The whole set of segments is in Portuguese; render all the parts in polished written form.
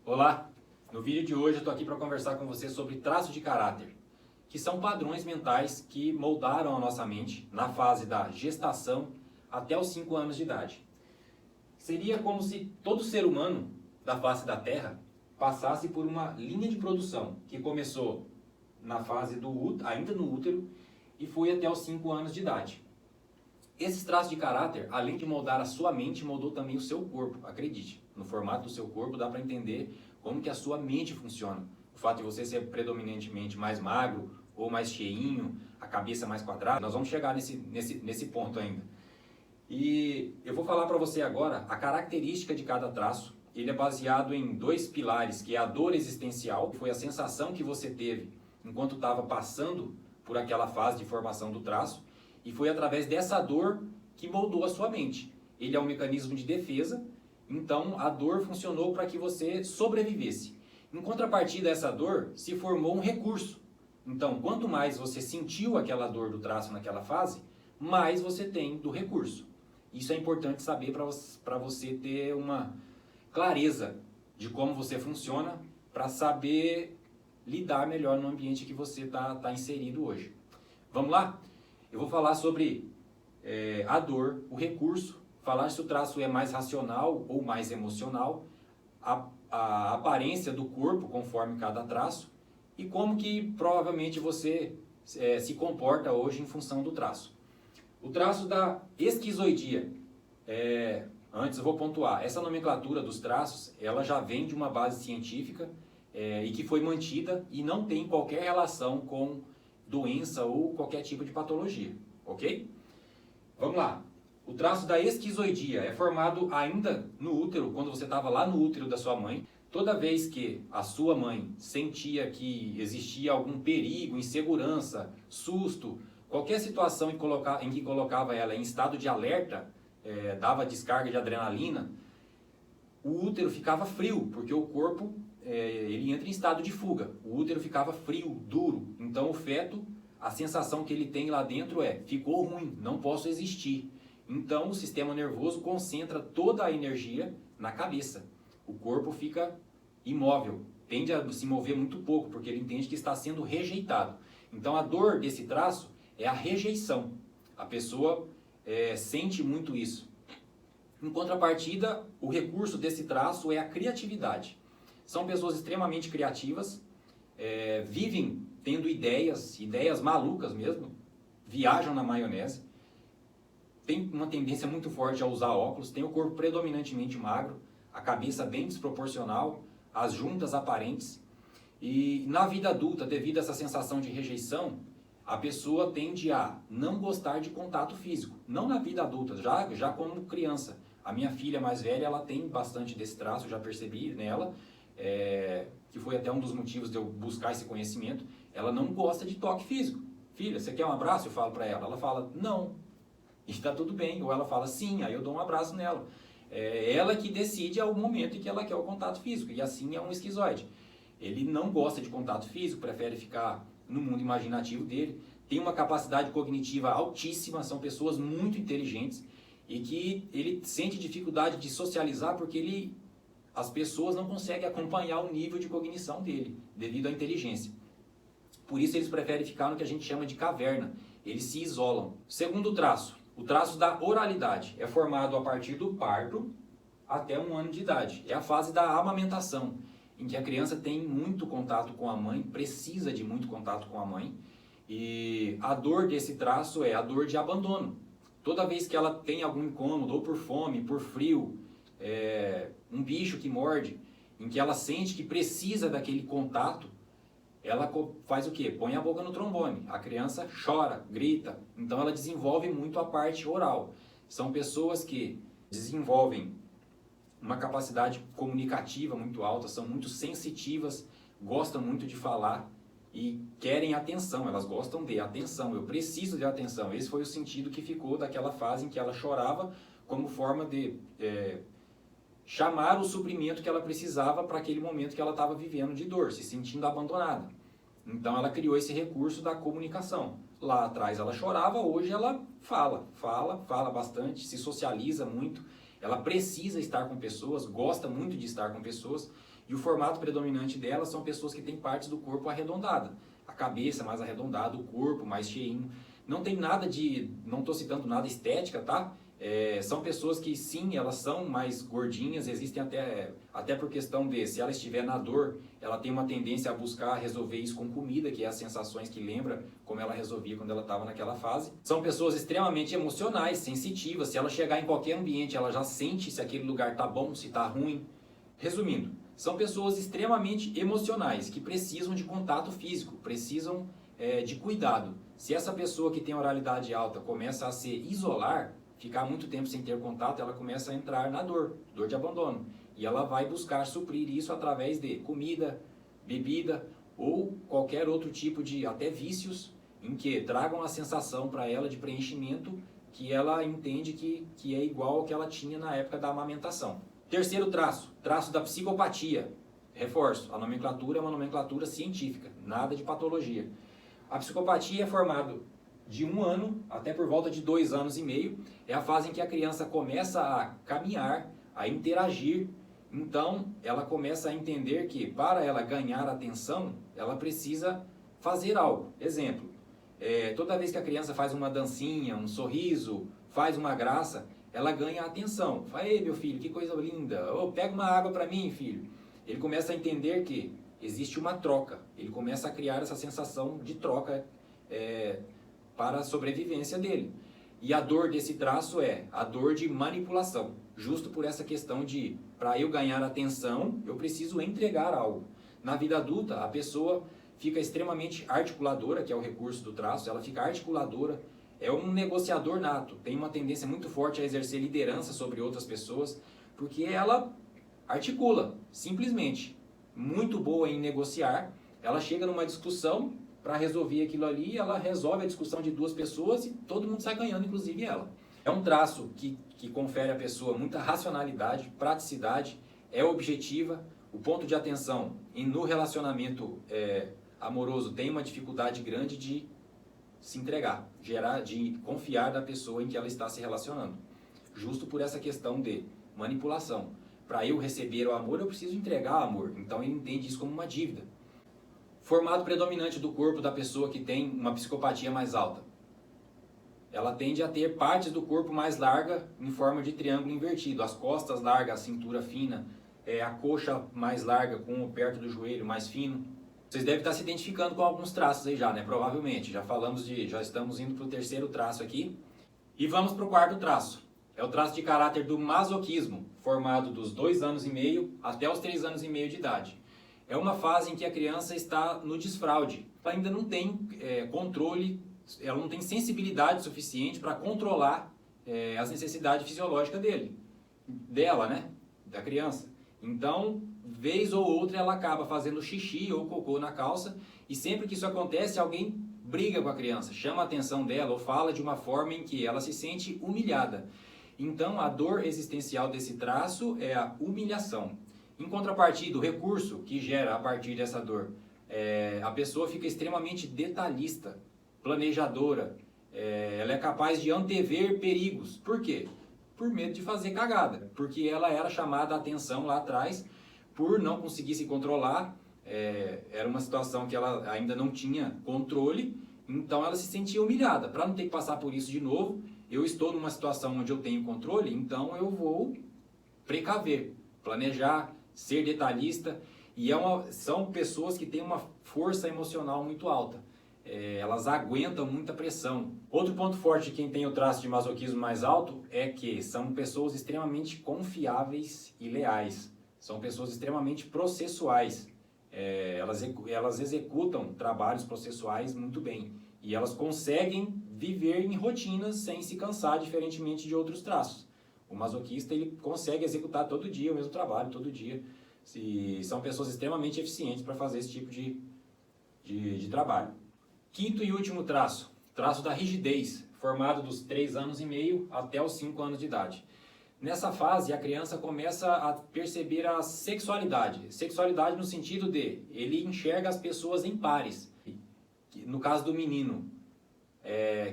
Olá! No vídeo de hoje eu estou aqui para conversar com você sobre traços de caráter, que são padrões mentais que moldaram a nossa mente na fase da gestação até os 5 anos de idade. Seria como se todo ser humano da face da Terra passasse por uma linha de produção que começou na fase ainda no útero e foi até os 5 anos de idade. Esses traços de caráter, além de moldar a sua mente, moldou também o seu corpo, acredite. No formato do seu corpo dá para entender como que a sua mente funciona. O fato de você ser predominantemente mais magro ou mais cheinho, a cabeça mais quadrada, nós vamos chegar nesse ponto ainda. E eu vou falar para você agora a característica de cada traço. Ele é baseado em 2 pilares, que é a dor existencial, que foi a sensação que você teve enquanto estava passando por aquela fase de formação do traço, e foi através dessa dor que moldou a sua mente. Ele é um mecanismo de defesa, então a dor funcionou para que você sobrevivesse. Em contrapartida a essa dor, se formou um recurso. Então, quanto mais você sentiu aquela dor do traço naquela fase, mais você tem do recurso. Isso é importante saber para você ter uma clareza de como você funciona, para saber lidar melhor no ambiente que você está inserido hoje. Vamos lá? Eu vou falar sobre a dor, o recurso, falar se o traço é mais racional ou mais emocional, a aparência do corpo conforme cada traço e como que provavelmente você se comporta hoje em função do traço. O traço da esquizoidia, antes eu vou pontuar, essa nomenclatura dos traços, ela já vem de uma base científica e que foi mantida e não tem qualquer relação com doença ou qualquer tipo de patologia, ok? Vamos lá. O traço da esquizoidia é formado ainda no útero, quando você estava lá no útero da sua mãe. Toda vez que a sua mãe sentia que existia algum perigo, insegurança, susto, qualquer situação em que colocava ela em estado de alerta, dava descarga de adrenalina, o útero ficava frio, porque o corpo ele entra em estado de fuga. O útero ficava frio, duro. Então o feto, a sensação que ele tem lá dentro ficou ruim, não posso existir. Então o sistema nervoso concentra toda a energia na cabeça. O corpo fica imóvel, tende a se mover muito pouco, porque ele entende que está sendo rejeitado. Então a dor desse traço é a rejeição. A pessoa sente muito isso. Em contrapartida, o recurso desse traço é a criatividade. São pessoas extremamente criativas, vivem tendo ideias malucas mesmo, viajam na maionese, tem uma tendência muito forte a usar óculos, tem o corpo predominantemente magro, a cabeça bem desproporcional, as juntas aparentes. E na vida adulta, devido a essa sensação de rejeição, a pessoa tende a não gostar de contato físico. Não na vida adulta, já como criança. A minha filha mais velha, ela tem bastante desse traço, já percebi nela, que foi até um dos motivos de eu buscar esse conhecimento. Ela não gosta de toque físico. Filha, você quer um abraço? Eu falo para ela. Ela fala, não. E está tudo bem. Ou ela fala, sim, aí eu dou um abraço nela. Ela que decide ao momento em que ela quer o contato físico. E assim é um esquizoide. Ele não gosta de contato físico, prefere ficar no mundo imaginativo dele. Tem uma capacidade cognitiva altíssima, são pessoas muito inteligentes. E que ele sente dificuldade de socializar porque as pessoas não conseguem acompanhar o nível de cognição dele, devido à inteligência. Por isso eles preferem ficar no que a gente chama de caverna. Eles se isolam. Segundo traço, o traço da oralidade. É formado a partir do parto até 1 ano de idade. É a fase da amamentação, em que a criança tem muito contato com a mãe, precisa de muito contato com a mãe. E a dor desse traço é a dor de abandono. Toda vez que ela tem algum incômodo, ou por fome, por frio, um bicho que morde, em que ela sente que precisa daquele contato, ela faz o quê? Põe a boca no trombone. A criança chora, grita. Então ela desenvolve muito a parte oral. São pessoas que desenvolvem uma capacidade comunicativa muito alta, são muito sensitivas, gostam muito de falar e querem atenção. Elas gostam de atenção. Eu preciso de atenção. Esse foi o sentido que ficou daquela fase em que ela chorava como forma de chamar o suprimento que ela precisava para aquele momento que ela estava vivendo de dor, se sentindo abandonada. Então ela criou esse recurso da comunicação. Lá atrás ela chorava, hoje ela fala bastante, se socializa muito. Ela precisa estar com pessoas, gosta muito de estar com pessoas, e o formato predominante dela são pessoas que têm partes do corpo arredondada. A cabeça mais arredondada, o corpo mais cheinho. Não tem nada de, não estou citando nada estética, tá? São pessoas que sim, elas são mais gordinhas, existem até por questão de, se ela estiver na dor, ela tem uma tendência a buscar resolver isso com comida, que é as sensações que lembra como ela resolvia quando ela estava naquela fase. São pessoas extremamente emocionais, sensitivas, se ela chegar em qualquer ambiente, ela já sente se aquele lugar tá bom, se tá ruim. Resumindo, são pessoas extremamente emocionais, que precisam de contato físico, precisam de cuidado. Se essa pessoa que tem oralidade alta começa a se isolar, ficar muito tempo sem ter contato, ela começa a entrar na dor de abandono. E ela vai buscar suprir isso através de comida, bebida ou qualquer outro tipo de, até vícios, em que tragam a sensação para ela de preenchimento que ela entende que é igual ao que ela tinha na época da amamentação. Terceiro traço da psicopatia. Reforço, a nomenclatura é uma nomenclatura científica, nada de patologia. A psicopatia é formada de 1 ano até por volta de 2 anos e meio. É a fase em que a criança começa a caminhar, a interagir. Então, ela começa a entender que para ela ganhar atenção, ela precisa fazer algo. Exemplo, toda vez que a criança faz uma dancinha, um sorriso, faz uma graça, ela ganha atenção. Fala, ei meu filho, que coisa linda. Oh, pega uma água para mim, filho. Ele começa a entender que existe uma troca. Ele começa a criar essa sensação de troca para a sobrevivência dele. E a dor desse traço é a dor de manipulação. Justo por essa questão de, para eu ganhar atenção, eu preciso entregar algo. Na vida adulta, a pessoa fica extremamente articuladora, que é o recurso do traço, ela fica articuladora, é um negociador nato, tem uma tendência muito forte a exercer liderança sobre outras pessoas, porque ela articula, simplesmente. Muito boa em negociar, ela chega numa discussão para resolver aquilo ali, ela resolve a discussão de 2 pessoas e todo mundo sai ganhando, inclusive ela. É um traço que confere à pessoa muita racionalidade, praticidade, é objetiva, o ponto de atenção no relacionamento amoroso tem uma dificuldade grande de se entregar, de confiar da pessoa em que ela está se relacionando. Justo por essa questão de manipulação. Para eu receber o amor, eu preciso entregar amor. Então ele entende isso como uma dívida. Formato predominante do corpo da pessoa que tem uma psicopatia mais alta. Ela tende a ter partes do corpo mais larga em forma de triângulo invertido. As costas largas, a cintura fina, a coxa mais larga com o perto do joelho mais fino. Vocês devem estar se identificando com alguns traços aí já, né? Provavelmente. Já estamos indo para o terceiro traço aqui. E vamos para o quarto traço. É o traço de caráter do masoquismo, formado dos 2 anos e meio até os 3 anos e meio de idade. É uma fase em que a criança está no desfraude. Ela ainda não tem controle, ela não tem sensibilidade suficiente para controlar as necessidades fisiológicas dela, né? Da criança. Então, vez ou outra, ela acaba fazendo xixi ou cocô na calça, e sempre que isso acontece, alguém briga com a criança, chama a atenção dela ou fala de uma forma em que ela se sente humilhada. Então, a dor existencial desse traço é a humilhação. Em contrapartida, o recurso que gera a partir dessa dor, a pessoa fica extremamente detalhista, planejadora, ela é capaz de antever perigos. Por quê? Por medo de fazer cagada, porque ela era chamada a atenção lá atrás por não conseguir se controlar, era uma situação que ela ainda não tinha controle, então ela se sentia humilhada. Para não ter que passar por isso de novo, eu estou numa situação onde eu tenho controle, então eu vou precaver, planejar, ser detalhista, e são pessoas que têm uma força emocional muito alta. Elas aguentam muita pressão. Outro ponto forte de quem tem o traço de masoquismo mais alto é que são pessoas extremamente confiáveis e leais. São pessoas extremamente processuais. Elas executam trabalhos processuais muito bem. E elas conseguem viver em rotinas sem se cansar, diferentemente de outros traços. O masoquista ele consegue executar todo dia o mesmo trabalho, todo dia. São pessoas extremamente eficientes para fazer esse tipo de trabalho. Quinto e último traço da rigidez, formado dos 3 anos e meio até os 5 anos de idade. Nessa fase, a criança começa a perceber a sexualidade. Sexualidade no sentido de, ele enxerga as pessoas em pares. No caso do menino,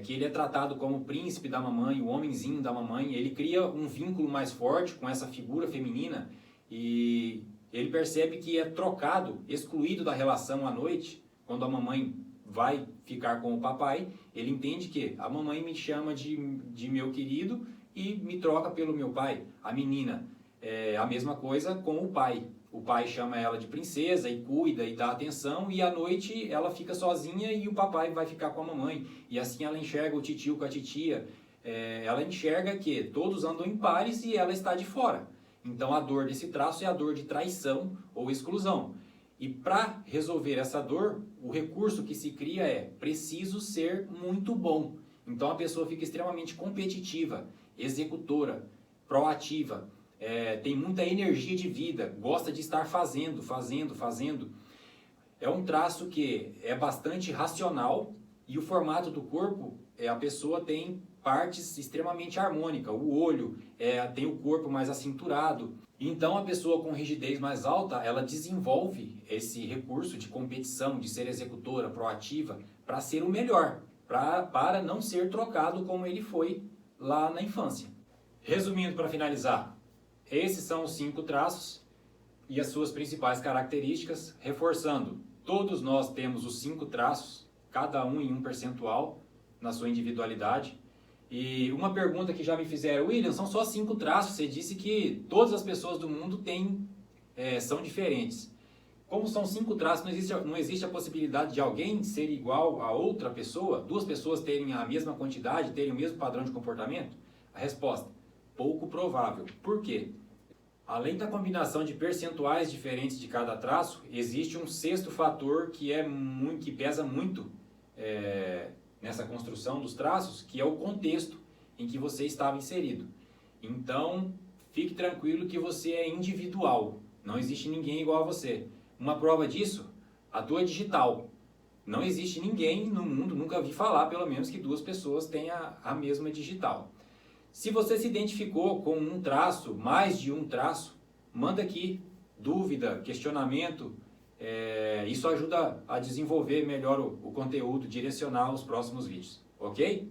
que ele é tratado como o príncipe da mamãe, o homenzinho da mamãe. Ele cria um vínculo mais forte com essa figura feminina e ele percebe que é trocado, excluído da relação à noite, quando a mamãe vai ficar com o papai. Ele entende que a mamãe me chama de meu querido e me troca pelo meu pai. A menina é a mesma coisa com o pai. O pai chama ela de princesa e cuida e dá atenção, e à noite ela fica sozinha e o papai vai ficar com a mamãe. E assim ela enxerga o titio com a titia. Ela enxerga que todos andam em pares e ela está de fora. Então a dor desse traço é a dor de traição ou exclusão. E para resolver essa dor, o recurso que se cria é preciso ser muito bom. Então a pessoa fica extremamente competitiva, executora, proativa, tem muita energia de vida, gosta de estar fazendo. É um traço que é bastante racional e o formato do corpo, a pessoa tem partes extremamente harmônicas. O olho tem o corpo mais acinturado. Então a pessoa com rigidez mais alta, ela desenvolve esse recurso de competição, de ser executora, proativa, para ser o melhor, para não ser trocado como ele foi lá na infância. Resumindo, para finalizar, esses são os 5 traços e as suas principais características. Reforçando, todos nós temos os 5 traços, cada um em um percentual na sua individualidade. E uma pergunta que já me fizeram: William, são só 5 traços, você disse que todas as pessoas do mundo são diferentes. Como são 5 traços, não existe a possibilidade de alguém ser igual a outra pessoa? 2 pessoas terem a mesma quantidade, terem o mesmo padrão de comportamento? A resposta: pouco provável. Por quê? Além da combinação de percentuais diferentes de cada traço, existe um 6º fator que pesa muito nessa construção dos traços, que é o contexto em que você estava inserido. Então, fique tranquilo que você é individual, não existe ninguém igual a você. Uma prova disso, a tua digital. Não existe ninguém no mundo, nunca vi falar, pelo menos, que 2 pessoas tenham a mesma digital. Se você se identificou com um traço, mais de um traço, manda aqui dúvida, questionamento. Isso ajuda a desenvolver melhor o conteúdo, direcionar os próximos vídeos, ok?